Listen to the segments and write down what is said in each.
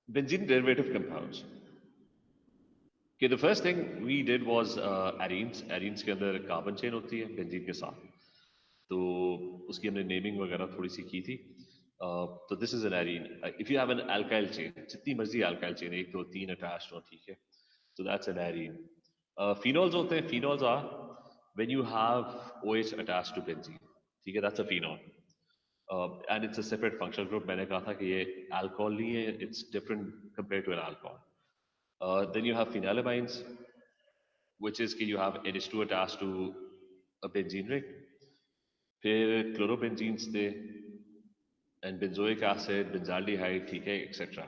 Benzene derivative compounds. Okay, the first thing we did was arenes. Arenes के अंदर carbon chain होती है benzene के साथ, तो उसकी हमने नेमिंग वगैरह थोड़ी सी की थी. तो this is an arene. If you have an alkyl chain, जितनी मर्जी अल्काइल चेन, एक दो तीन अटैच्ड हो, ठीक है, so that's an arene. Phenols होते हैं. Phenols are when you have OH attached to benzene. ठीक है, that's a phenol. And it's a separate functional group. मैंने कहा था कि ये alcohol नहीं है, it's different compared to an alcohol. Then you have phenylamines, which is कि you have NH2 attached to a benzene ring. फिर chlorobenzenes थे, and benzoic acid, benzaldehyde, ठीक है, etc.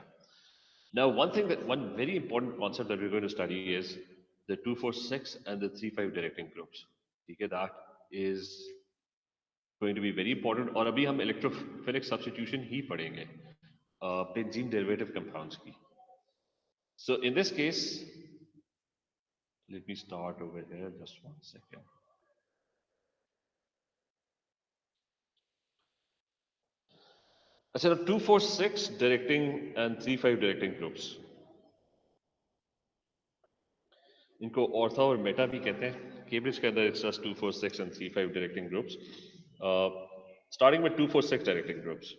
Now, one very important concept that we're going to study is the 2,4,6 and the 3,5 directing groups. ठीक है, that is going to be very important. और अभी हम electrophilic substitution ही पढ़ेंगे benzene derivative compounds की. So in this case, let me start over here. Just one second. अच्छा, 2,4,6 directing and 3,5 directing groups. इनको ऑर्था और मेटा भी कहते हैं. केम्ब्रिज के अंदर it's just 2,4,6 and 3,5 directing groups. Starting with 2,4,6 directing groups.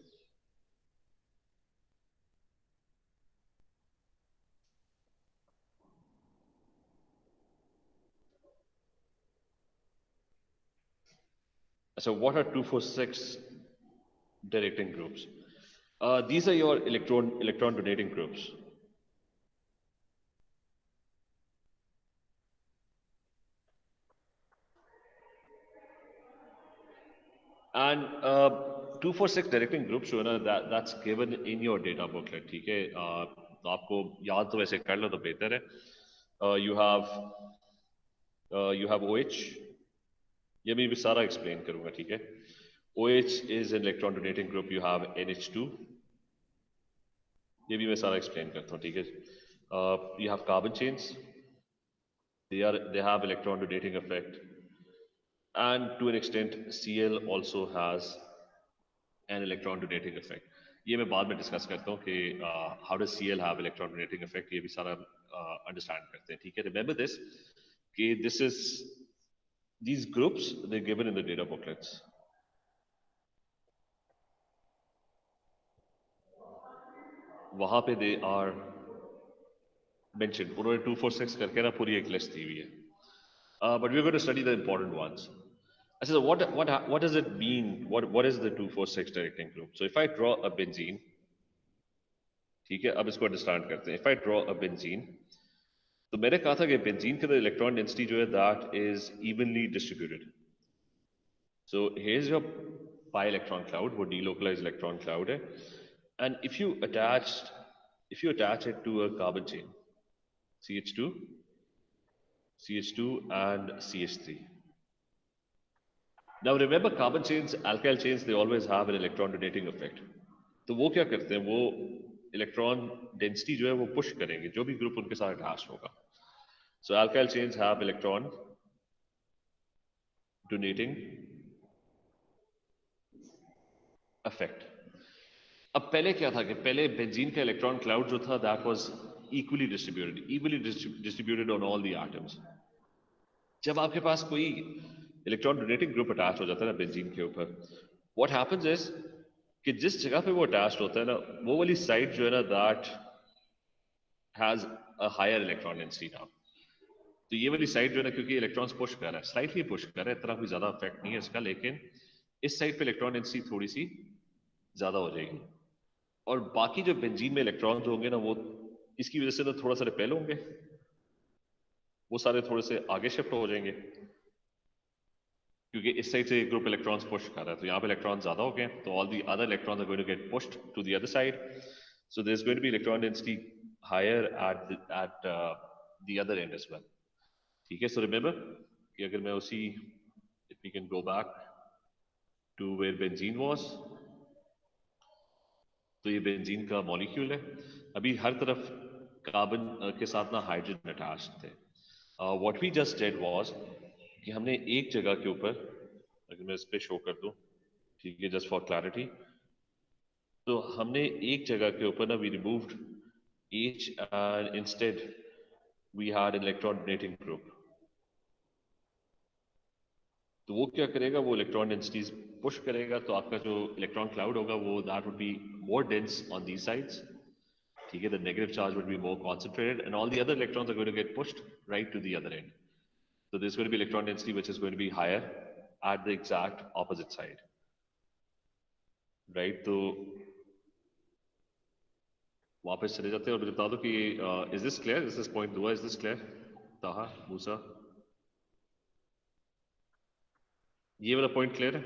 So what are 2,4,6 directing groups? These are your electron donating groups. And 2,4,6 directing groups जो है ना, that's given in your data booklet. ठीक है, तो आपको याद तो वैसे कर लो तो बेहतर है. You have OH. ये मैं भी सारा एक्सप्लेन करूंगा, ठीक है. OH is an electron donating group. You have NH2. ये भी मैं सारा एक्सप्लेन करता हूँ, ठीक है. You have carbon chains. They have electron donating effect, and to an extent Cl also has an electron donating effect. ये मैं बाद में डिस्कस करता हूँ कि how does Cl have electron donating effect. ये भी सारा अंडरस्टैंड करते हैं, ठीक है. Remember this कि these groups they're given in the data booklets. वहां पे they are mentioned. उन्होंने 2,4,6 करके ना पूरी एक लिस्ट दी हुई है. But we're going to study the important ones. So what does it mean? What is the 2,4,6 directing group? So if I draw a benzene, ठीक है, अब इसको अंडरस्टैंड करते हैं. If I draw a benzene, तो मैंने कहा था कि बेंजीन के अंदर इलेक्ट्रॉन डेंसिटी जो है that is evenly distributed. So here's your pi electron cloud, वो delocalized electron cloud है. And if you attach it to a carbon chain, CH2, CH2 and CH3. Now remember, carbon chains, alkyl chains, they always have an electron donating effect. तो वो क्या करते हैं, वो electron density जो है वो पुश करेंगे जो भी ग्रुप उनके साथ अटैच होगा. So alkyl chains have electron donating effect. अब पहले क्या था कि पहले बेंजीन का इलेक्ट्रॉन क्लाउड जो था that was evenly distributed on all the atoms. जब आपके पास कोई इलेक्ट्रॉन डोनेटिंग ग्रुप अटैच हो जाता है ना बेंजीन के ऊपर, व्हाट हैपेंस इज कि जिस जगह पे वो अटैच होता है ना, वो वाली साइड जो है ना that has a higher electron density now. तो ये वाली साइड जो है ना, क्योंकि इलेक्ट्रॉन्स पुश कर रहा है, स्लाइटली पुश कर रहा है, इतना कोई ज्यादा इफेक्ट नहीं है इसका, लेकिन इस साइड पे इलेक्ट्रॉन डेंसिटी थोड़ी सी ज्यादा हो जाएगी. और बाकी जो बेंजीन में इलेक्ट्रॉन्स होंगे ना, वो इसकी वजह से ना थोड़ा सा रिपेल होंगे, वो सारे थोड़े से आगे शिफ्ट हो जाएंगे, क्योंकि इस साइड से एक ग्रुप इलेक्ट्रॉन्स पुश कर रहा है, तो यहाँ पे इलेक्ट्रॉन ज्यादा हो गए, तो all the other electrons are going to get pushed to the other side. So there is going to be electron density higher at the other end as well. ठीक है. सो रिमेंबर कि अगर मैं उसी, if we can go back to where benzene was, तो ये benzene का molecule है. अभी हर तरफ कार्बन के साथ ना हाइड्रोजन अटैच्ड थे. What we just did was कि हमने एक जगह के ऊपर, अगर मैं इस पे शो कर दूं, ठीक है, जस्ट फॉर क्लैरिटी, तो हमने एक जगह के ऊपर ना we removed H, and instead we had an electron donating group. तो वो क्या करेगा, वो इलेक्ट्रॉन डेंसिटीज पुश करेगा, तो आपका जो इलेक्ट्रॉन क्लाउड होगा वो that would be more dense on these sides. ठीक है, the negative charge would be more concentrated and all the other electrons are going to get pushed right to the other end. So there's going to be electron density which is going to be higher at the exact opposite side, right? तो वापस चले जाते हैं और बता दो कि is this clear, is this point दुआ, इज दिस क्लियर? ताहा, मूसा, ये वाला पॉइंट क्लियर है?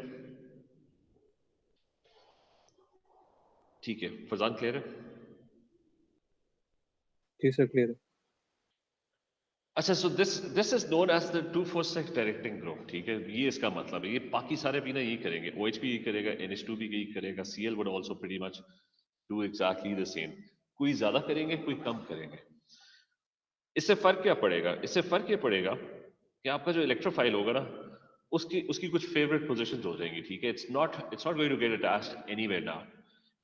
ठीक है, फरजान क्लियर है? जी सर क्लियर है. अच्छा, so this is known as the 246 directing group. ठीक है, ये इसका मतलब है. ये बाकी सारे भी ना यही करेंगे, OH भी यही करेगा, NH2 भी यही करेगा, Cl would also pretty much do exactly the same. कोई ज्यादा करेंगे, कोई कम करेंगे. इससे फर्क क्या पड़ेगा? इससे फर्क ये पड़ेगा कि आपका जो इलेक्ट्रोफाइल होगा ना, उसकी उसकी कुछ फेवरेट पोजीशंस हो जाएंगी. ठीक है, it's not going to get attached anywhere now.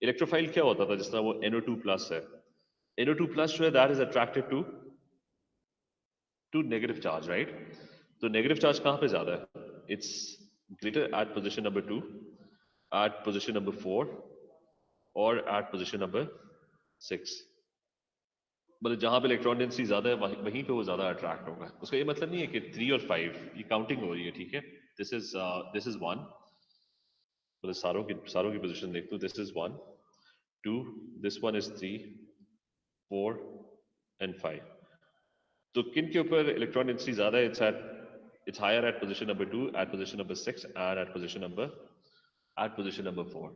Electrophile क्या होता था, जिस तरह वो NO2 प्लस है, NO2 प्लस जो है that is attracted to negative charge, right? तो नेगेटिव चार्ज कहाँ पे ज्यादा है? It's greater at position number 2, at position number 4 और एट पोजीशन नंबर 6. मतलब जहां पे इलेक्ट्रॉन डेंसिटी ज्यादा है वहीं पे वो ज्यादा अट्रैक्ट होगा. उसका ये मतलब नहीं है कि 3 और 5 ये काउंटिंग हो रही है. ठीक है, दिस इज 1. मतलब सारों की पोजीशन देख लो. This is 1, 2, this one is 3, 4 and 5. तो किन के ऊपर इलेक्ट्रॉन डेंसिटी ज्यादा है? It's higher at position number 2, at position number 6 and at position number 4.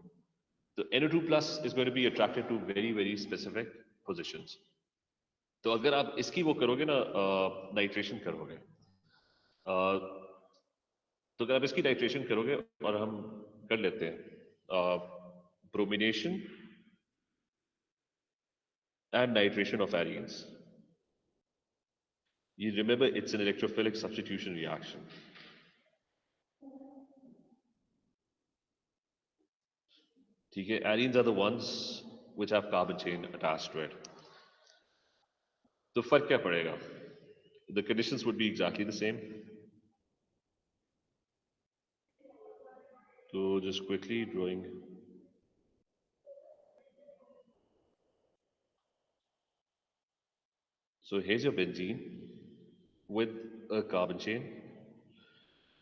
तो NO2 plus is going to be attracted to very very specific positions. तो अगर आप इसकी वो करोगे ना, नाइट्रेशन करोगे, तो अगर आप इसकी नाइट्रेशन करोगे और हम कर लेते हैं bromination and nitration of arenes. You remember it's an electrophilic substitution reaction. ठीक है, arenes are the ones which have carbon chain attached to it. तो फर्क क्या पड़ेगा? The conditions would be exactly the same. So just quickly drawing. So here's your benzene with a carbon chain.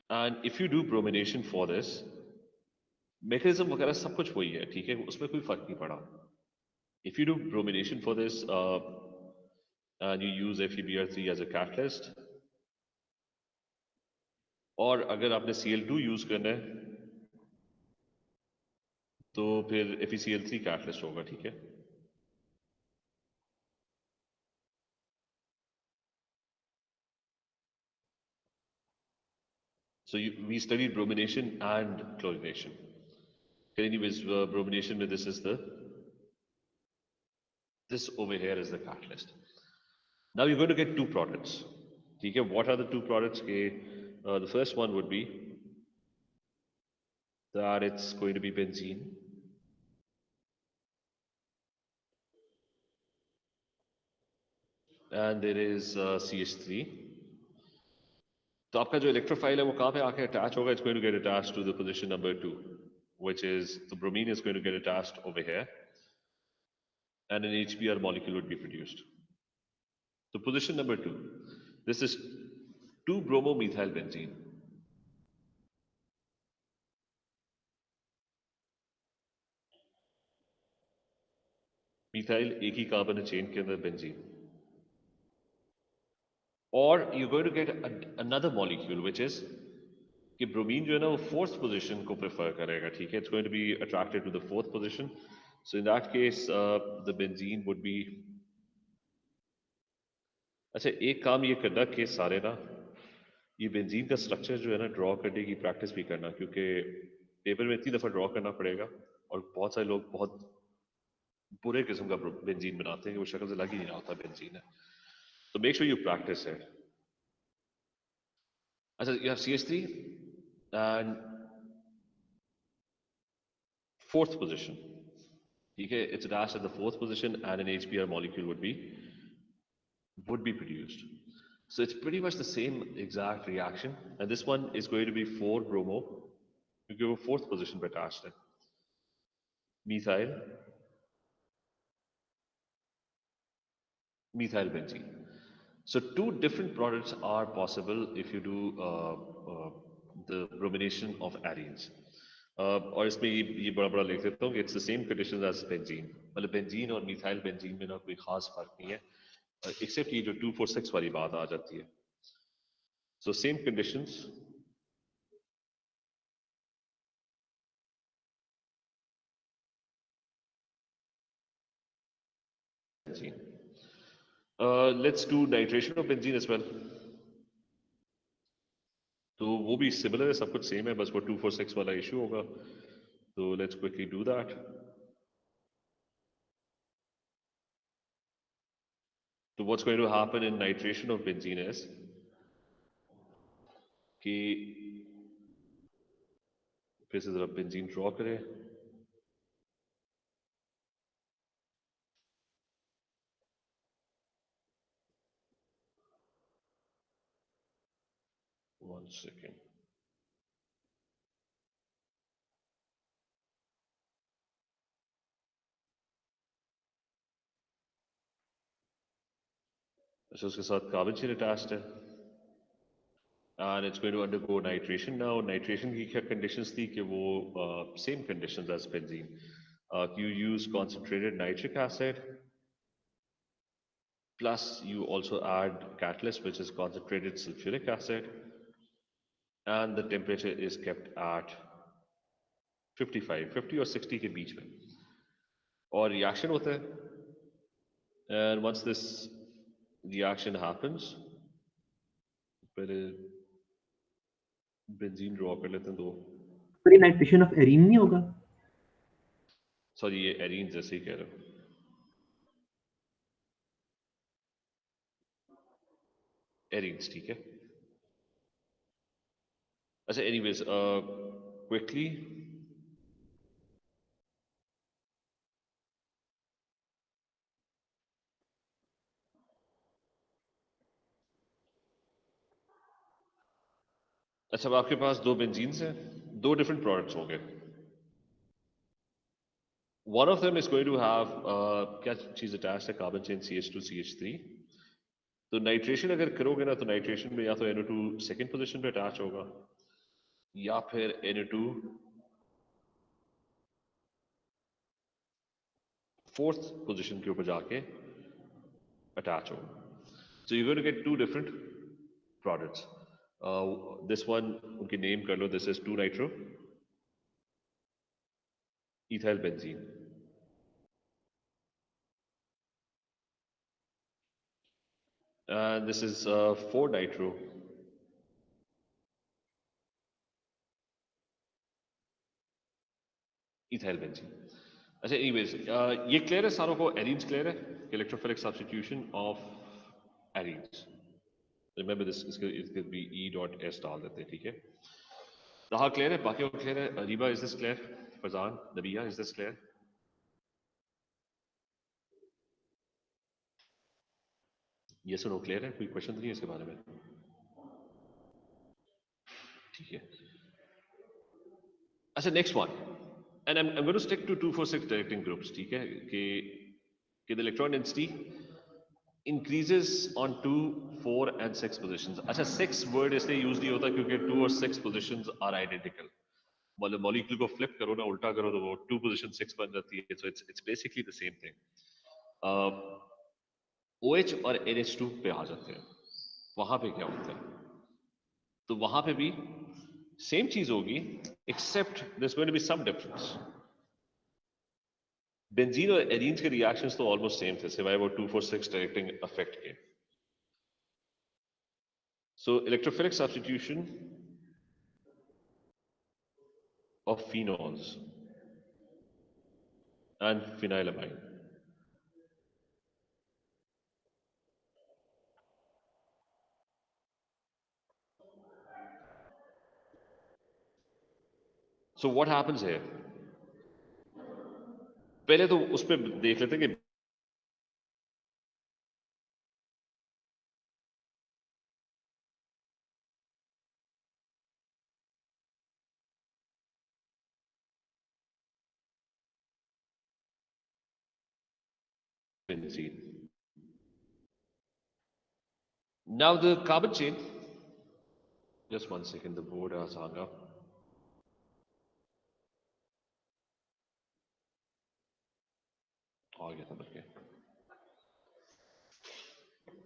And if you do bromination for this, mechanism वगैरह सब कुछ वही है. ठीक है, उसमें कोई फर्क नहीं पड़ा. If you do bromination for this and you use FeBr3 as a catalyst, और अगर आपने Cl2 यूज करना है तो फिर FeCl3 कैटलिस्ट होगा. ठीक है, so we studied bromination and chlorination. Anyways, bromination with this over here is the catalyst. Now you're going to get two products. Okay, what are the two products? The first one would be that it's going to be benzene. And there is CH3. तो आपका जो electrophile है वो कहाँ पे आके attach होगा? It's going to get attached to the position number 2, which is the bromine is going to get attached over here, and an HBr molecule would be produced. So position number 2, this is 2-bromomethyl benzene. Methyl एक ही carbon है chain के अंदर, benzene. और you going to get another molecule which is कि bromine जो है ना वो फोर्थ पोजीशन को प्रेफर करेगा. ठीक है, it's going to be attracted to the fourth position. So in that case the benzene would be. अच्छा, एक काम ये करना कि सारे ना ये बेंजीन का स्ट्रक्चर जो है ना ड्रॉ करने की प्रैक्टिस भी करना, क्योंकि पेपर में इतनी दफ़ा ड्रॉ करना पड़ेगा और बहुत सारे लोग बहुत बुरे किस्म का बेंजीन बनाते हैं कि वो शक्ल से लग ही नहीं रहा होता बेंजीन है. तो मेक श्योर यू प्रैक्टिस है. अच्छा, you have CH3 and fourth position. ठीक है, it's attached at the fourth position and an HBr molecule would be produced. So it's pretty much the same exact reaction, and this one is going to be 4 bromo क्योंकि वो fourth position पे attached है. Methyl methyl benzene. So two different products are possible if you do the bromination of arenes. और इसमें ये बड़ा बड़ा लिख देता हूँ कि it's the same condition as benzene. मतलब बेंजीन और मिथाइल बेंजीन में ना कोई खास फर्क नहीं है, एक्सेप्ट ये जो 246 वाली बात आ जाती है. So same conditions. Let's do nitration of benzene as well. तो वो भी सिमिलर है, सब कुछ सेम है, बस वो 246 वाला इशू होगा. तो let's quickly do that. So what's going to happen in nitration of benzene is कि फिर से जरा बेंजीन ड्रॉ करें. One second. अच्छा, उसके साथ कार्बन चेन अटैच्ड है, and it's going to undergo nitration now. Nitration की क्या conditions थी कि वो same conditions as benzene. You use concentrated nitric acid, plus you also add catalyst which is concentrated sulfuric acid, and the temperature is kept at 50 और 60 के बीच में, और reaction होता है. And once this reaction happens, पहले benzene draw कर लेते हैं दो. पर ये नाइट्रेशन ऑफ एरीन नहीं होगा? सॉरी, ये एरीन जैसे ही कह रहे हो. एरीन्स ठीक है. अच्छा, एनीवेज क्विकली अच्छा, अब आपके पास दो बेंजीन्स हैं, दो डिफरेंट प्रोडक्ट्स होंगे. One of them is going to have क्या चीज अटैच्ड है, कार्बन चेन CH2CH3. तो नाइट्रेशन अगर करोगे ना, तो नाइट्रेशन में या तो NO2 सेकंड पोजीशन पे अटैच होगा, या फिर NO2 फोर्थ पोजीशन के ऊपर जाके अटैच होगा. So you're going to get two different products. This one उनकी नेम कर लो, this is 2-nitro ethyl benzene, and this is 4-nitro ethyl benzene. अच्छा, anyways, ये क्लियर है सारों को? एरीन्स क्लियर है? Electrophilic substitution of arenes. Remember this, इसके भी E.S डाल देते हैं, ठीक है. रहा क्लियर है, बाकी और क्लियर है? Reeba, is this clear? Farzan, Nabiya, is this clear? ये सुनो, क्लियर है? कोई क्वेश्चन नहीं है इसके बारे में? ठीक है. अच्छा, next one, and I'm going to stick to 246 directing groups. ठीक है कि the electron density increases on 2, 4 and 6 positions. अच्छा, 6 वर्ड इसलिए यूज नहीं होता क्योंकि 2 और 6 positions are identical. मतलब मॉलिक्यूल को फ्लिप करो ना, उल्टा करो, तो वो 2 position 6 बन जाती है. So it's basically the same thing. OH और NH2 पे आ जाते हैं. वहां पे क्या होता है? तो वहां पे भी सेम चीज होगी, except there's going to be some difference. Benzene और एरीन्स के रिएक्शंस तो ऑलमोस्ट सेम थे, सिवाय वो 246 डायरेक्टिंग इफेक्ट के. So electrophilic substitution of phenols and phenylamine. So what happens here? पहले तो उस पर देख लेते कि benzene. Now the carbon chain, just 1 second, the board has hung up. आ गया था बल्कि,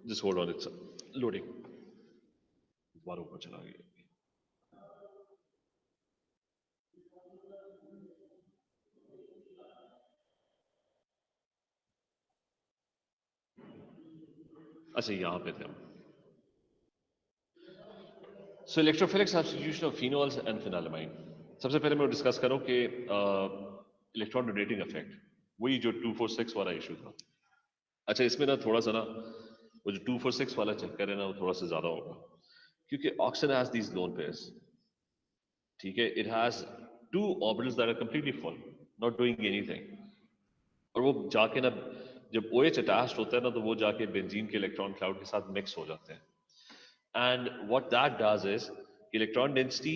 just hold on, it's loading. दोबारा ऊपर चला गया. अच्छा यहाँ पे थे हम. So electrophilic substitution of phenols and phenylamine. सबसे पहले मैं डिस्कस करूं कि इलेक्ट्रॉन डोनेटिंग इफेक्ट, वही जो 246 वाला इशू था. अच्छा इसमें ना थोड़ा सा ना वो जो 246 वाला चक्कर है ना वो थोड़ा सा ज्यादा होगा क्योंकि oxygen has these lone pairs. ठीक है, it has two orbitals that are completely full, not doing anything. और वो जाके ना जब OH अटैच्ड होता है ना तो वो जाके बेंजीन के इलेक्ट्रॉन क्लाउड के साथ मिक्स हो जाते हैं. And what that does is electron density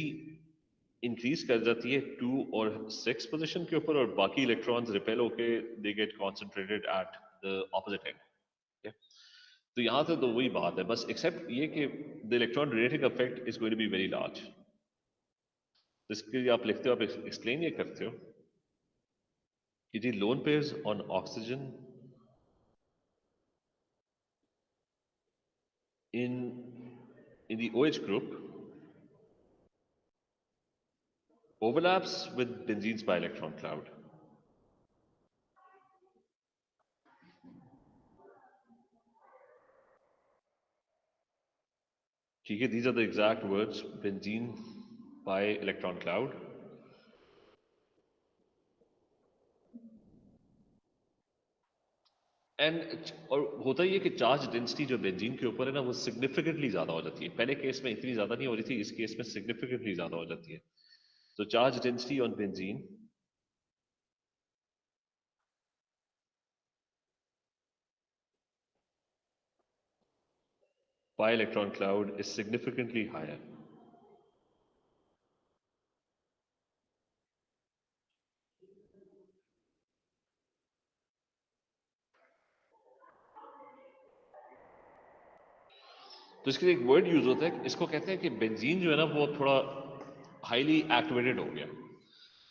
increase कर जाती है 2 और 6 पोजीशन के ऊपर और बाकी इलेक्ट्रॉन्स रिपेल होके they get concentrated at the opposite and. तो यहां से तो वही बात है, बस एक्सेप्ट ये कि the electron donating effect is going to be very large. तो इसके लिए आप लिखते हो, आप एक्सप्लेन ये करते हो कि the lone pairs on oxygen in the OH group overlaps with benzene's pi-electron cloud. ठीक है, these are the exact words, benzene pi-electron cloud. And और होता ही है कि चार्ज डेंसिटी जो बेंजीन के ऊपर है ना वो सिग्निफिकेंटली ज्यादा हो जाती है. पहले केस में इतनी ज्यादा नहीं हो रही थी, इस केस में सिग्निफिकेंटली ज्यादा हो जाती है. तो charge density on benzene pi electron cloud is significantly higher. तो इसके लिए एक वर्ड यूज होता है, इसको कहते हैं कि बेंजीन जो है ना वो थोड़ा हाईली एक्टिवेटेड हो गया,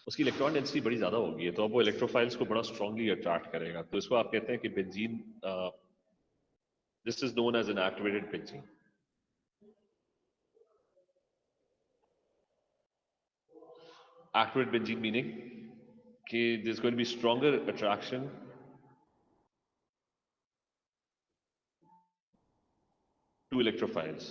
उसकी इलेक्ट्रॉन डेंसिटी बड़ी ज्यादा होगी है, तो अब वो इलेक्ट्रोफाइल्स को बड़ा स्ट्रांगली अट्रैक्ट करेगा. तो इसको आप कहते हैं कि benzene, this is known as an activated benzene. Activated benzene meaning कि there's going to be stronger attraction to electrophiles.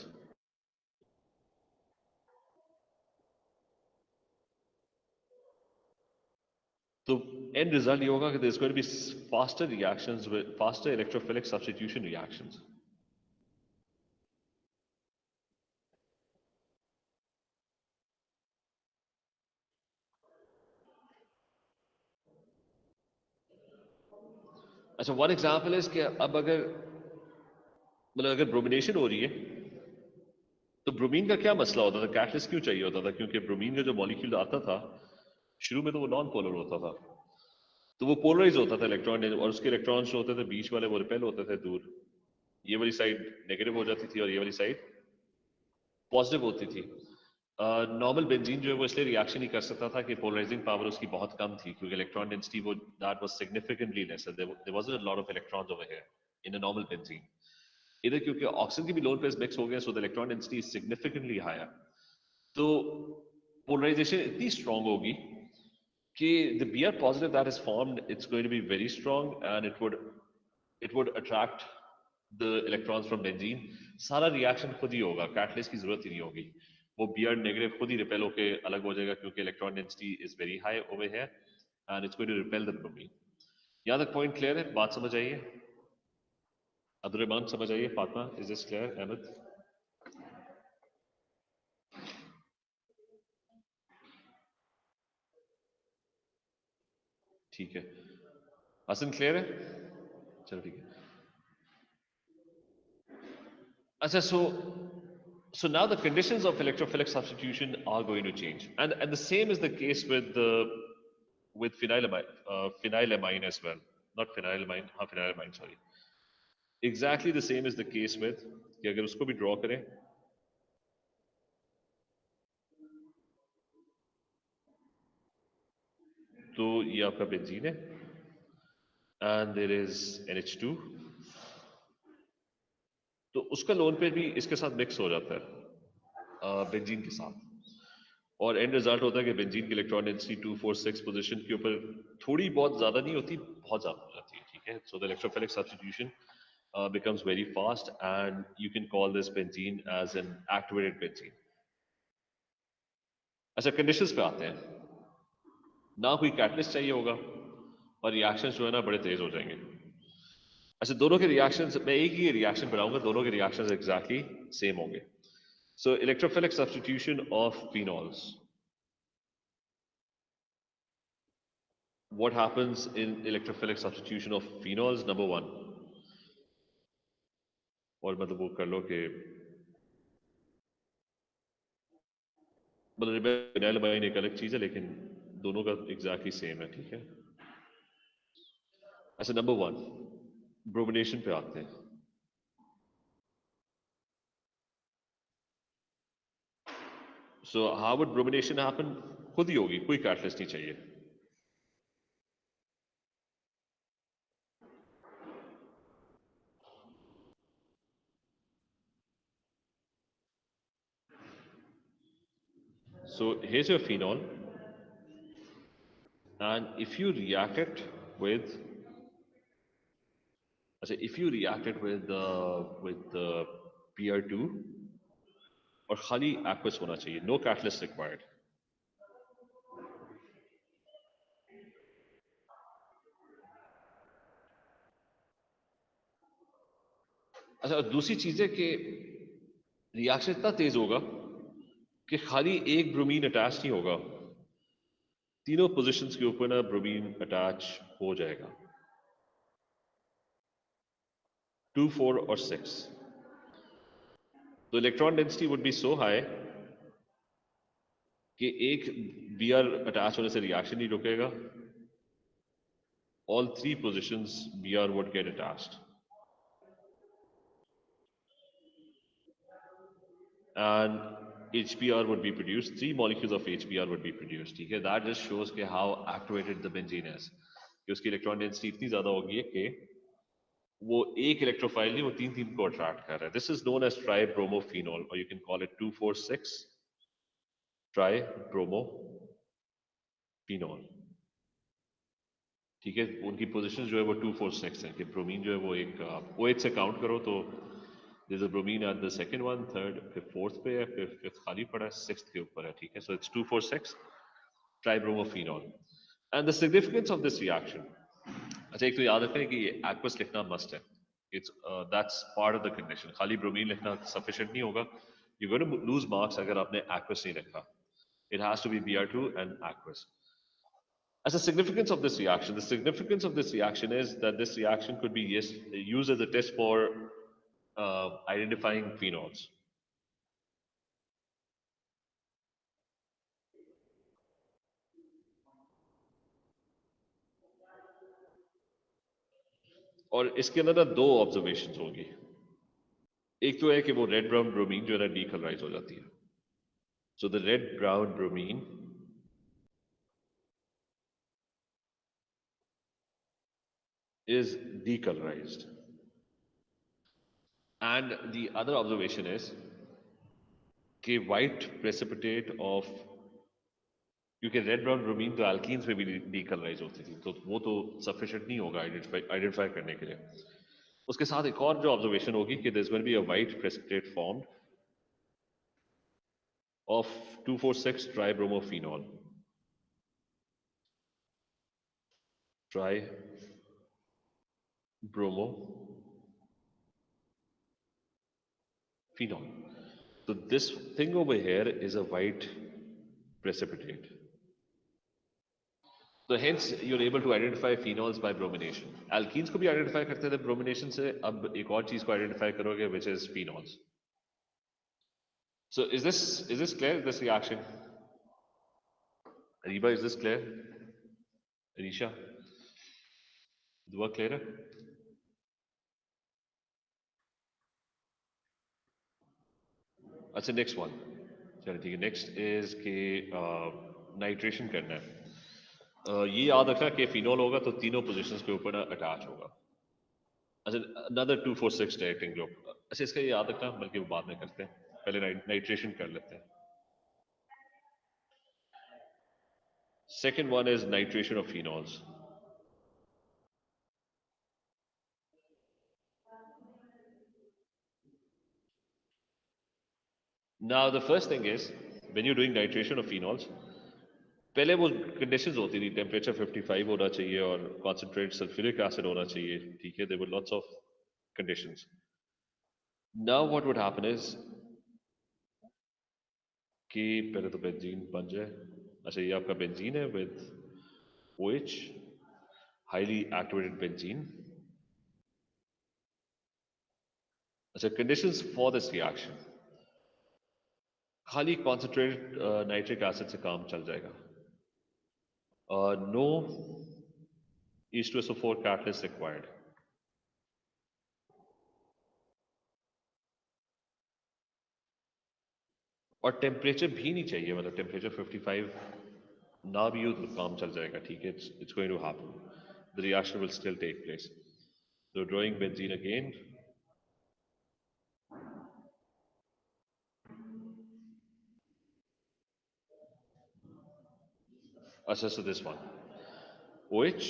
तो end result ये होगा कि there's going to be faster reactions with faster electrophilic substitution reactions. अच्छा, one example is कि अब अगर मतलब अगर ब्रोमिनेशन हो रही है तो ब्रोमीन का क्या मसला होता था, कैटलिस्ट क्यों चाहिए होता था? क्योंकि ब्रोमीन का जो मॉलिक्यूल आता था शुरू में तो वो नॉन पोलर होता था, तो वो पोलराइज होता था इलेक्ट्रॉन, और उसके इलेक्ट्रॉन्स जो होते थे बीच वाले वो रिपेल होते थे दूर. ये वाली साइड नेगेटिव हो जाती थी और ये वाली साइड पॉजिटिव होती थी. नॉर्मल बेंजीन जो है वो इसलिए रिएक्शन नहीं कर सकता था कि पोलराइजिंग पावर उसकी बहुत कम थी, क्योंकि इलेक्ट्रॉन डेंसिटी वो that was significantly lesser, there wasn't a lot of electrons over here in a normal benzene. इधर क्योंकि ऑक्सीजन की भी लोन पेयर्स मिक्स हो गए, so the electron density is significantly higher. तो पोलराइजेशन इतनी स्ट्रांग होगी कि the Br positive that is formed, it's going to be very strong and it would attract the electrons from benzene. सारा reaction खुद ही होगा, catalyst की जरूरत ही नहीं होगी. वो Br नेगेटिव खुद ही रिपेल होके अलग हो जाएगा क्योंकि electron density is very high over here and it's going to repel the bromine. यहाँ तक पॉइंट क्लियर है? बात समझ आइए? अब्दुर्रहमान समझ आइए? Fatima, is this clear? Ahmad? ठीक है. हसन क्लियर है? चलो ठीक है. अच्छा, so now the conditions of electrophilic substitution are going to change, and the same is the case with phenylamine as well. Not phenylamine, phenylamine, sorry. Exactly the same is the case with, कि अगर उसको भी draw करें, तो ये आपका benzene है, and there is NH2, तो उसका लोन पेयर भी इसके साथ मिक्स हो जाता है बेंजीन के साथ, और एंड रिजल्ट होता है कि बेंजीन की इलेक्ट्रॉन डेंसिटी 246 पोजीशन के ऊपर थोड़ी बहुत ज्यादा नहीं होती, बहुत ज्यादा हो जाती है. ठीक है, so the electrophilic substitution becomes very fast, and you can call this benzene as an activated benzene. अच्छा, कंडीशंस पे आते हैं. ना कोई कैटलिस्ट चाहिए होगा और रिएक्शंस जो है ना बड़े तेज हो जाएंगे. अच्छा, दोनों के रिएक्शंस, मैं एक ही रिएक्शन बनाऊंगा, दोनों के रिएक्शंस एग्जैक्टली सेम होंगे. So electrophilic substitution of phenols. What happens in electrophilic substitution of phenols? Number one, और मतलब वो कर लो कि मतलब फिनाइलमाइन एक अलग चीज है, लेकिन दोनों का एग्जैक्टली सेम है. ठीक है. अच्छा, नंबर वन, ब्रोमिनेशन पे आते हैं. So how would bromination happen? खुद ही होगी, कोई कैटलिस्ट नहीं चाहिए. So here's your phenol, and if you react it with, if you react it with the PR2, और खाली aqueous होना चाहिए, no catalyst required. अच्छा, दूसरी चीज है कि रिएक्शन इतना तेज होगा कि खाली एक ब्रोमीन अटैच नहीं होगा, तीनों पोजीशंस के ऊपर ना ब्रोमीन अटैच हो जाएगा, 2, 4 और 6. तो electron density would be so high कि एक बीआर अटैच होने से रिएक्शन नहीं रुकेगा. All three positions BR would get attached, and HBr would be produced. 3 molecules of HBr would be produced. ठीक है, that just shows कि how activated the benzene is. कि उसकी इलेक्ट्रॉन डेंसिटी इतनी ज्यादा होगी है कि वो एक इलेक्ट्रोफाइल नहीं, वो तीन तीन को अट्रैक्ट कर रहा है. This is known as tribromophenol, और you can call it 2,4,6 tribromophenol. ठीक है, उनकी पोजीशन जो है वो 2,4,6 है. कि ब्रोमीन जो है वो एक OH से काउंट करो तो there's a bromine at the second one, third, फिर fourth पे है, फिर fifth खाली पड़ा है, sixth के ऊपर है. ठीक है, so it's 2,4,6 tribromophenol. And the significance of this reaction, अच्छा एक तो याद रखें कि ये aqueous लिखना must है. It's that's part of the condition. खाली bromine लिखना sufficient नहीं होगा. You're going to lose marks अगर आपने aqueous नहीं लिखा. It has to be Br2 and aqueous. As a significance of this reaction, the significance of this reaction is that this reaction could be used as a test for identifying phenols. और इसके अंदर ना दो observations होंगी. एक तो है कि वो रेड ब्राउन ब्रोमीन जो है ना डीकलराइज हो जाती है. So the red brown bromine is decolorized, and the other observation is कि white precipitate of, क्योंकि रेड ब्राउन ब्रोमीन तो एल्कीन्स में भी डीकलराइज होती थी, तो वो तो सफिशिएंट नहीं होगा आइडेंटिफाई करने के लिए. उसके साथ एक और जो ऑब्जर्वेशन होगी कि there is going to be a white precipitate formed of 2,4,6 tribromophenol. Tribromophenol. So this thing over here is a white precipitate. तो hence you're able to identify phenols by bromination. Alkenes को भी identify करते थे bromination से, अब एक और चीज को identify करोगे which is phenols. So is this clear, this reaction? Ariba, is this clear? Anisha, is the work clear? अच्छा, next one. चलो ठीक है, next is कि नाइट्रेशन करना है. ये याद रखना कि फिनोल होगा तो तीनों पोजीशंस के ऊपर ना अटैच होगा. अच्छा, another 2,4,6 डायरेक्टिंग ग्रुप. अच्छा, इसका ये याद रखना, बल्कि वो बाद में करते हैं, पहले नाइट्रेशन कर लेते हैं. Second one is nitration of phenols. Now the first thing is, when you're doing nitration of phenols, पहले वो कंडीशंस होती थी, टेम्परेचर 55 होना चाहिए और कॉन्सेंट्रेट सल्फ्यूरिक एसिड होना चाहिए, ठीक है, there were lots of conditions. Now what would happen is कि पहले तो बेंजीन बन जाए. अच्छा, ये आपका बेंजीन है with OH, highly activated benzene. अच्छा, कंडीशंस फॉर दिस रिएक्शन, खाली कॉन्सेंट्रेटेड नाइट्रिक एसिड से काम चल जाएगा. No H2SO4 catalyst required. और टेम्परेचर भी नहीं चाहिए, मतलब टेम्परेचर 55 ना भी हो तो काम चल जाएगा, ठीक है. It's going to happen, the reaction will still take place. So drawing benzene again. अच्छा, so this one OH,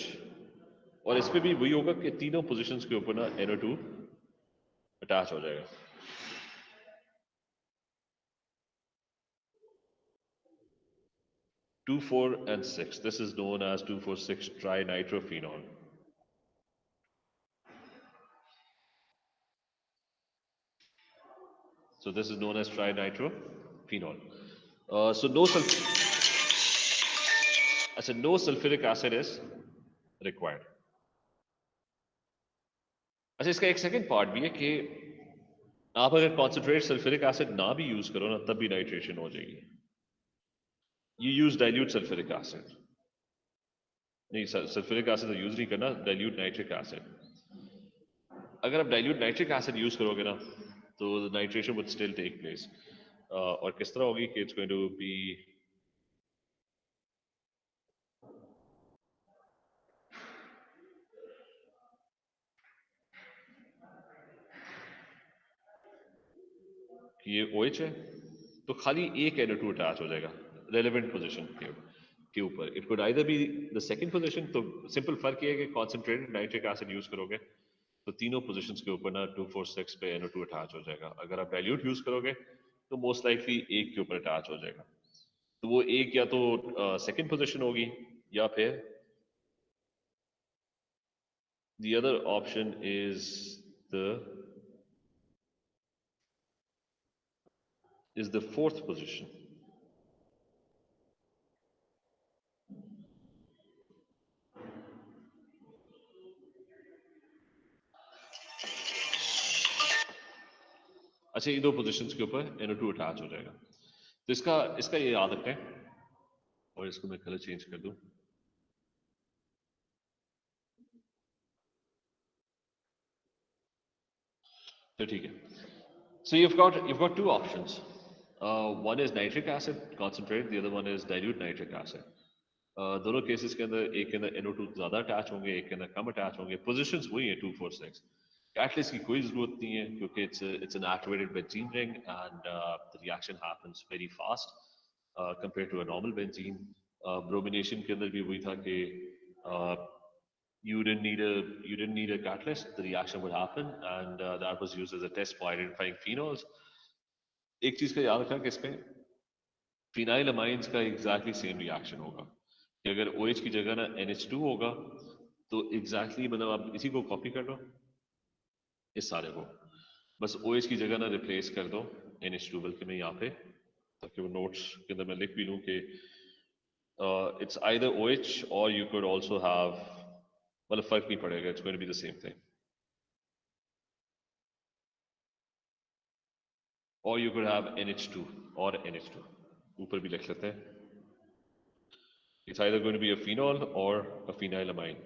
और इस पे भी वही होगा कि तीनों पोजीशंस के ऊपर ना NO2 अटैच हो जाएगा. Two, 4 and 6. This is known as 2,4,6 trinitrophenol. So this is known as trinitrophenol. So no sulfuric acid is required. अच्छा, इसका एक सेकंड पार्ट भी है कि आप अगर कॉन्सेंट्रेट सल्फ्यूरिक एसिड ना भी यूज करो ना, तब भी नाइट्रेशन हो जाएगी. You use dilute sulphuric acid. नहीं, सल्फ्यूरिक एसिड यूज नहीं करना, डाइल्यूट नाइट्रिक एसिड. अगर आप डाइल्यूट नाइट्रिक एसिड यूज करोगे ना, तो nitration would still take place. और किस तरह होगी कि इट्स गोइंग टू बी, ये OH है तो खाली एक NO2 अटैच हो जाएगा रेलेवेंट पोजीशन के ऊपर. It could either be the second position. तो सिंपल फर्क ये है कि कॉन्सेंट्रेटेड नाइट्रिक एसिड यूज करोगे तो तीनों पोजीशंस के ऊपर ना 2,4,6 पे NO2 अटैच हो जाएगा. अगर आप डाइल्यूट यूज करोगे तो मोस्ट लाइकली एक के ऊपर अटैच हो जाएगा. तो वो एक या तो सेकंड पोजीशन होगी, या फिर the other option is the fourth position. अच्छा, ये दो पोजीशंस के ऊपर NO2 अटैच हो जाएगा. तो इसका ये याद रखें, और इसको मैं कलर चेंज कर दूं. तो ठीक है. So you've got two options. One is nitric acid concentrate, the other one is dilute nitric acid. दोनों केसेस के अंदर एक के अंदर NO2 ज्यादा अटैच होंगे, एक के अंदर कम अटैच होंगे. पोजीशंस वही है 2,4,6. कैटलिस्ट की कोई जरूरत नहीं है, क्योंकि it's an activated benzene ring and the reaction happens very fast compared to a normal benzene. Bromination के अंदर भी वही था कि you didn't need a catalyst. The reaction would happen, and that was used as a test for identifying phenols. एक चीज का याद रखना कि इसमें फिनाइल अमाइंस का एग्जैक्टली सेम रिएक्शन होगा, कि अगर OH की जगह ना NH2 होगा तो एग्जैक्टली मतलब आप इसी को कॉपी कर लो, इस सारे को बस OH की जगह ना रिप्लेस कर दो NH2, बल्कि मैं यहाँ पे, ताकि वो नोट्स के अंदर मैं लिख भी लूँ कि It's either OH or you could also have, well, फर्क नहीं पड़ेगा, it's going to be the same thing. Or you could have NH2 or NH2. ऊपर भी लिख लेते हैं. It's either going to be a phenol or a phenylamine.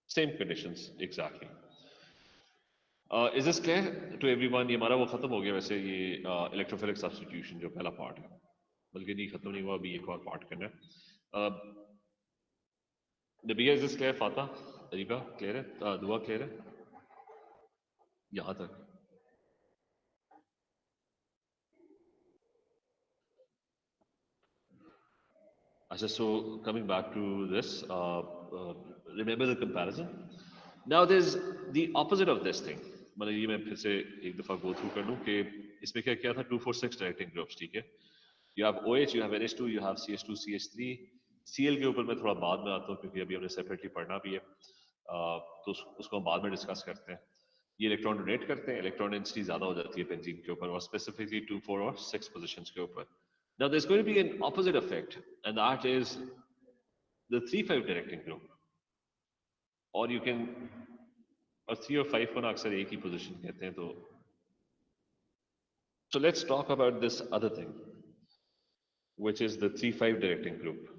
Same conditions, exactly. Is this clear to everyone? ये हमारा वो खत्म हो गया वैसे ये electrophilic substitution जो पहला part है. बल्कि नहीं खत्म नहीं हुआ, अभी एक और part करना है. नबिया, is this clear? फाता, Areeba, clear है? दुआ clear है? यहाँ तक. अच्छा, so coming back to this, remember the comparison. Now there's the opposite of this thing. मतलब ये मैं फिर से एक दफा go through कर लूँ कि इसमें क्या किया था 246 directing groups, ठीक है? You have OH, you have NH2, you have CH2, CH3. Cl के ऊपर मैं थोड़ा बाद में आता हूँ क्योंकि अभी हमने सेपरेटली पढ़ना भी है, तो उसको हम बाद में डिस्कस करते हैं. ये इलेक्ट्रॉन डोनेट करते हैं, इलेक्ट्रॉन डेंसिटी ज्यादा हो जाती है बेंजीन के ऊपर और स्पेसिफिकली 2, 4 और 6 पोजीशंस के ऊपर. Now there's going to be an opposite effect, and that is the 3,5 directing group, or you can, और 3 और 5 को ना अक्सर एक ही पोजीशन कहते हैं. तो so let's talk about this other thing, which is the 3,5 directing group.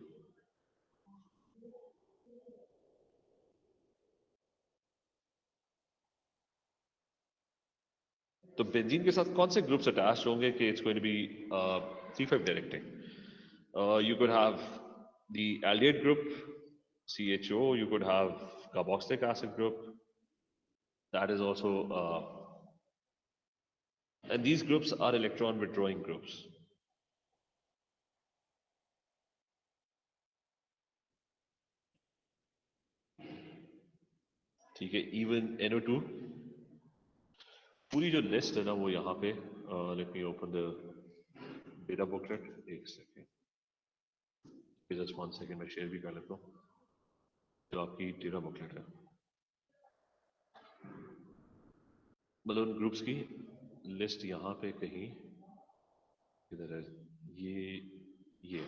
तो बेंजीन के साथ कौन से ग्रुप्स अटैच होंगे कि it's going to be 3,5 directing? You could have the aldehyde group CHO, you could have carboxylic acid group, that is also and these groups are electron withdrawing groups. ठीक है, even NO2 पूरी जो list है ना वो यहाँ पे, let me open the data booklet, एक सेकेंड, just 1 second, मैं शेयर भी कर लेता हूँ जो आपकी डेटा बुकलेट है. मतलब उन ग्रुप्स की लिस्ट यहाँ पे कहीं इधर है. ये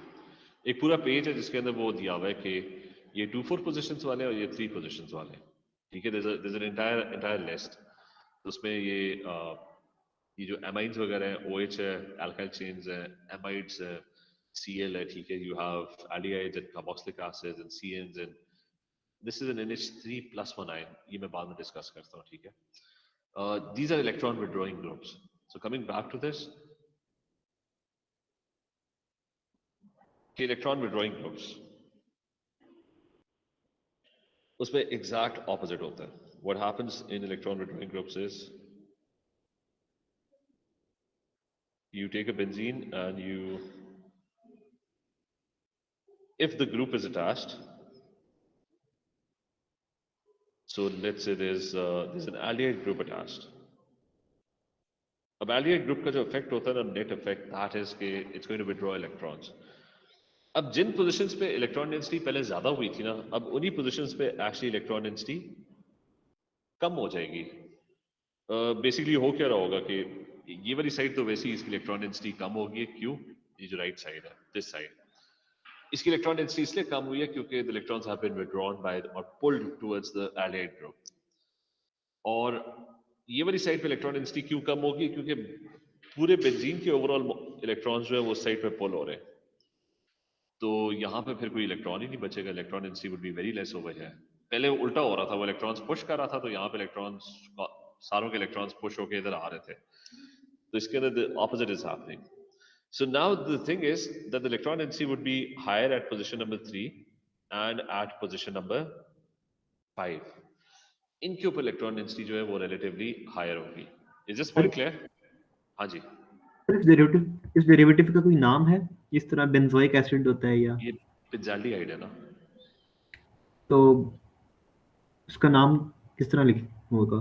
एक पूरा पेज है जिसके अंदर वो दिया हुआ है कि ये 2-4 पोजीशंस वाले और ये 3 पोजीशंस वाले, ठीक है. there's an entire list. उसमें ये जो एमाइड्स वगैरह हैं, OH है, अल्काइल चेन्स है, एमाइड्स है, Cl है, ठीक है. You have aldehydes and carboxylic acids and CNs, and this is an NH3 plus 1 ion. ये मैं बाद में डिस्कस करता हूँ, ठीक है. These are electron withdrawing groups. So coming back to this, electron withdrawing groups, उसमें exact opposite होता है. What happens in electron withdrawing groups is you take a benzene and you, if the group is attached, so let's say there's an aldehyde group attached. अब aldehyde group का जो effect होता है ना, net effect, that is कि it's going to withdraw electrons. अब जिन positions पे electron density पहले ज्यादा हुई थी ना, अब उन्हीं पोजीशंस पे एक्चुअली इलेक्ट्रॉन डेंसिटी कम हो जाएगी. बेसिकली हो क्या रहा होगा कि ये वाली साइड तो वैसे ही इसकी इलेक्ट्रॉन डेंसिटी कम होगी. क्यों? ये जो राइट साइड है, दिस साइड, इसकी इलेक्ट्रॉन डेंसिटी इसलिए कम हुई है क्योंकि the electrons have been withdrawn by और pulled towards the aldehyde group. और ये वाली साइड पे इलेक्ट्रॉन डेंसिटी क्यों कम होगी? क्योंकि पूरे बेंजीन के ओवरऑल इलेक्ट्रॉन्स जो है वो साइड पे पुल हो रहे हैं. तो यहाँ पे फिर कोई इलेक्ट्रॉन ही नहीं बचेगा. Electron density would be very less over here. पहले वो उल्टा हो रहा था, वो इलेक्ट्रॉन्स पुश कर रहा था, तो यहाँ पे इलेक्ट्रॉन्स, सारों के इलेक्ट्रॉन्स पुश होके इधर आ रहे थे. तो इसके अंदर the opposite is happening. So now the thing is that the electron density would be higher at position number 3 and at position number 5. इनके ऊपर इलेक्ट्रॉन डेंसिटी जो है वो रिलेटिवली हायर होगी. Is this point clear? हाँ जी. इस derivative का कोई नाम है इस तरह बेंजोइक एसिड होता है या? ये बेंजाल्डिहाइड है ना, तो उसका नाम किस तरह लिख होगा?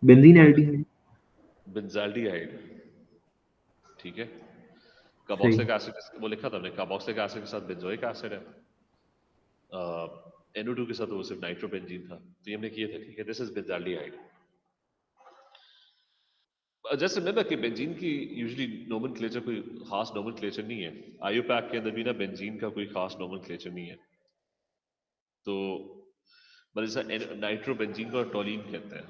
बेंजीन एल्डिहाइड, बेंजाल्डिहाइड, ठीक है. सही. कार्बोक्सिलिक एसिड वो लिखा था हमने, कार्बोक्सिलिक एसिड के साथ बेंजोइक एसिड है. NO2 के साथ वो सिर्फ नाइट्रोबेंजीन था, तो ये हमने किए थे, ठीक है. This is benzaldehyde. जैसे रिमेंबर कि बेंजीन की यूजुअली नोमेनक्लेचर कोई खास नोमेनक्लेचर नहीं है। आईयूपैक के अंदर भी ना बेंजीन का कोई खास नोमेनक्लेचर नहीं है। तो मतलब जैसे नाइट्रोबेंजीन को टोलीन कहते हैं,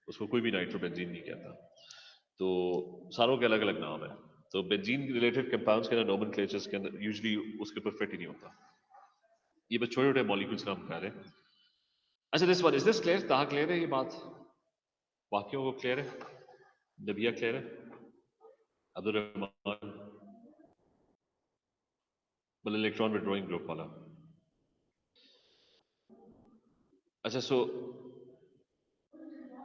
उसको कोई भी नाइट्रोबेंजीन नहीं कहता। तो सारों के अलग अलग नाम है। तो बेंजीन रिलेटेड कंपाउंड्स के नोमेनक्लेचर्स के अंदर यूजुअली उसके ऊपर फिट ही नहीं होता। ये बस छोटे छोटे मॉलिक्यूल्स का हम कह रहे हैं। अच्छा this one is this clear? कहाँ क्लियर है ये बात? बाकियों को क्लियर है? नबिया क्लियर है? अब्दुल रहमान मतलब इलेक्ट्रॉन विड्रॉइंग ग्रुप वाला। अच्छा so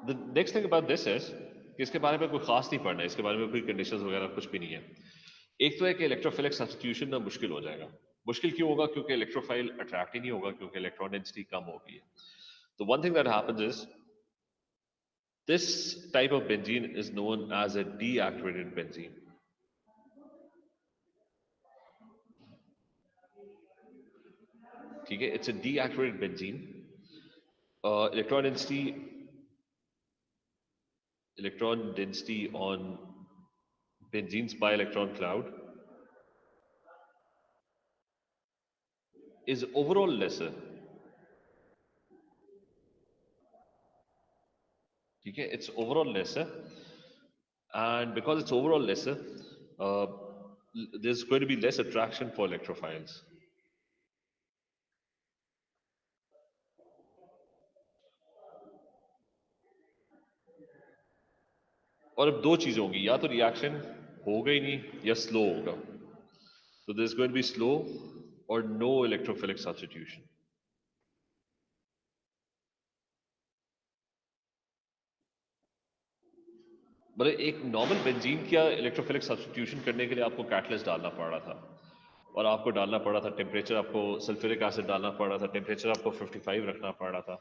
the next thing about this is कि इसके बारे में कोई खास नहीं पढ़ना है, इसके बारे में कोई कंडीशंस वगैरह कुछ भी नहीं है। एक तो है कि इलेक्ट्रोफिलिक सब्स्टिट्यूशन ना मुश्किल हो जाएगा। मुश्किल क्यों होगा? क्योंकि इलेक्ट्रोफाइल अट्रैक्ट ही नहीं होगा, क्योंकि इलेक्ट्रॉन डेंसिटी कम होगी है। तो one thing that happens is this type of benzene is known as a deactivated benzene. ठीक है, it's a deactivated benzene. Electron density on benzene's pi electron cloud is overall lesser. ठीक है, it's overall lesser, and because it's overall lesser, uh, there's going to be less attraction for electrophiles. और अब दो चीजें होंगी, या तो reaction होगा ही नहीं या स्लो होगा। So there's going to be slow or no electrophilic substitution. मतलब एक नॉर्मल बेंजीन का इलेक्ट्रोफिलिक सब्स्टिट्यूशन करने के लिए आपको कैटलिस्ट डालना पड़ रहा था, और आपको डालना पड़ रहा था टेम्परेचर, आपको सल्फ्यूरिक एसिड डालना पड़ रहा था, टेम्परेचर आपको 55 रखना पड़ रहा था।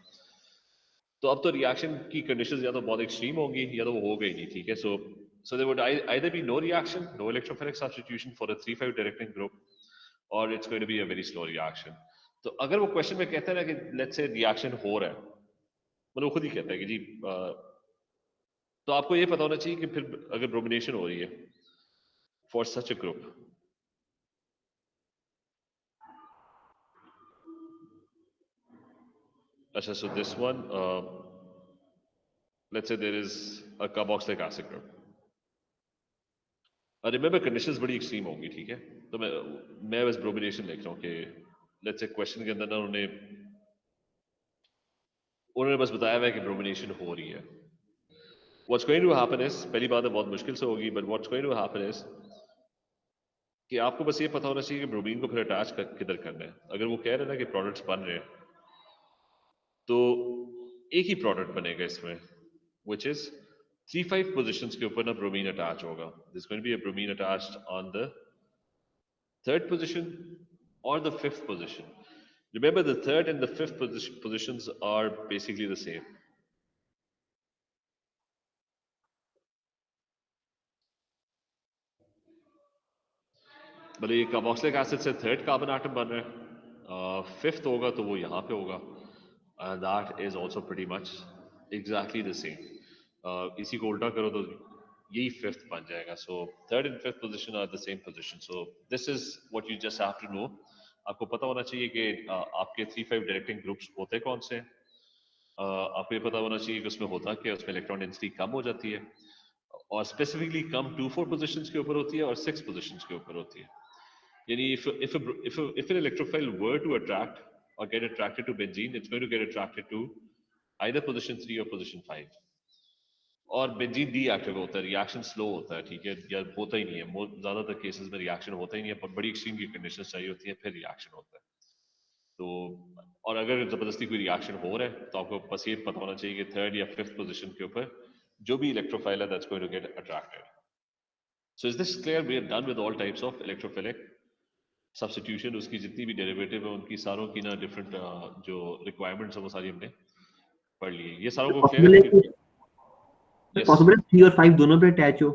तो अब तो रिएक्शन की कंडीशंस या तो बहुत एक्सट्रीम होंगी या तो वो हो गई नहीं। ठीक है, so there would either be no reaction, no electrophilic substitution for a 3,5 directing group, or it's going to be a very slow reaction. तो अगर वो क्वेश्चन में कहता है ना कि लेट्स से रिएक्शन हो रहा है, मतलब वो खुद ही कहता है कि जी तो आपको ये पता होना चाहिए कि फिर अगर ब्रोमिनेशन हो रही है फॉर सच अ ग्रुप, अच्छा so this one let's say there is a carboxylic acid group. Remember conditions बड़ी एक्सट्रीम होंगी। ठीक है, तो मैं बस ब्रोमिनेशन लिख रहा हूँ कि लेट्स से क्वेश्चन के अंदर ना उन्होंने बस बताया हुआ है कि ब्रोमिनेशन हो रही है। What's going to happen is, पहली बात है बहुत मुश्किल से होगी, but what's going to happen is कि आपको बस ये पता होना चाहिए कि ब्रोमीन को फिर अटैच किधर करना है। अगर वो कह रहे हैं ना कि प्रोडक्ट्स बन रहे हैं, तो एक ही प्रोडक्ट बनेगा इसमें, व्हिच इज 3,5 पोजीशंस के ऊपर ना ब्रोमीन अटैच होगा। This going to be a bromine attached on the third position or the fifth position. Remember, the third and the fifth positions are basically the same. मतलब ये carboxylic acid से third carbon atom बन रहा है, fifth होगा तो वो यहाँ पे होगा, and that is also pretty much exactly the same. इसी को उल्टा करो तो यही फिफ्थ बन जाएगा। So third and fifth position are the same position. So this is what you just have to know. आपको पता होना चाहिए कि आपके 3,5 डायरेक्टिंग ग्रुप्स होते कौन से हैं। आपको ये पता होना चाहिए कि उसमें होता क्या, उसमें इलेक्ट्रॉन डेंसिटी कम हो जाती है, और स्पेसिफिकली कम 2-4 पोजीशंस के ऊपर होती है और 6 पोजीशंस के ऊपर होती है। Yani if an electrophile were to attract or get attracted to benzene, it's going to get attracted to either position 3 or position 5. और बेंजीन डीएक्टिव होता है, रिएक्शन स्लो होता है। ठीक है, या होता ही नहीं है, ज्यादातर केसेस में रिएक्शन होता ही नहीं है, बड़ी एक्सट्रीम की कंडीशंस चाहिए होती है फिर रिएक्शन होता है। तो और अगर जबरदस्ती कोई रिएक्शन हो रहा है तो आपको बस ये पता होना चाहिए कि थर्ड या फिफ्थ पोजीशन के ऊपर जो भी इलेक्ट्रोफाइल है that's going to get attracted. So is this clear? We are done with all types of electrophilic substitution. उसकी जितनी भी डेरिवेटिव है उनकी सारों की ना डिफरेंट जो रिक्वायरमेंट्स है वो सारी हमने पढ़ ली है। ये सारों को क्लियर है कि यस? पॉसिबल है 3 और 5 दोनों पे अटैच हो?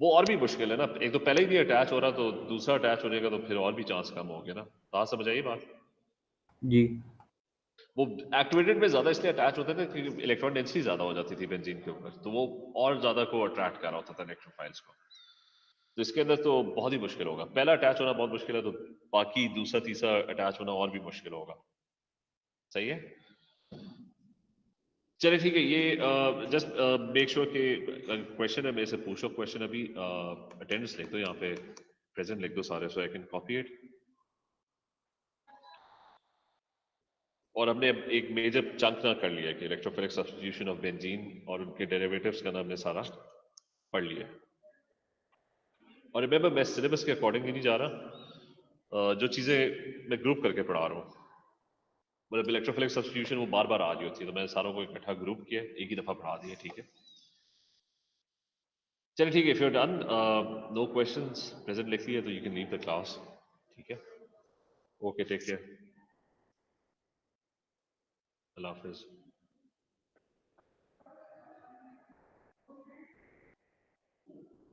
वो और भी मुश्किल है ना, एक तो पहले ही नहीं अटैच हो रहा तो दूसरा अटैच हो जाएगा तो फिर और भी चांस कम हो गया ना। कहाँ समझ आई बात? जी वो एक्टिवेटेड में ज्यादा इसलिए अटैच होते थे क्योंकि इलेक्ट्रॉन डेंसिटी ज्यादा हो जाती थी बेंजीन के ऊपर, तो वो और ज्यादा को अट्रैक्ट कर रहा होता था इलेक्ट्रोफाइल्स को। तो इसके अंदर तो बहुत ही मुश्किल होगा, पहला अटैच होना बहुत मुश्किल है, तो बाकी दूसरा तीसरा अटैच होना और भी मुश्किल होगा। सही है, चलिए ठीक है। ये जस्ट मेक श्योर कि क्वेश्चन है मेरे से पूछो, क्वेश्चन अभी अटेंडेंस लिख दो यहाँ पे, प्रेजेंट लिख दो सारे, सो आई कैन कॉपी इट। और हमने अब एक मेजर चंक ना कर लिया कि इलेक्ट्रोफिलिक सब्स्टिट्यूशन ऑफ बेंजीन और उनके डेरिवेटिव्स का हमने सारा पढ़ लिया। और रिमेंबर मैं सिलेबस के अकॉर्डिंग ही नहीं जा रहा, जो चीजें मैं ग्रुप करके पढ़ा रहा हूँ, मतलब इलेक्ट्रोफिलिक सब्स्टिट्यूशन वो बार बार आ रही होती है, तो मैंने सारों को इकट्ठा ग्रुप किया, एक ही दफा पढ़ा दिया, ठीक है। चलिए ठीक है, if you done, no questions, present लिख लिया तो you can leave the class, ठीक है। ओके, टेक केयर, अल्लाह हाफिज।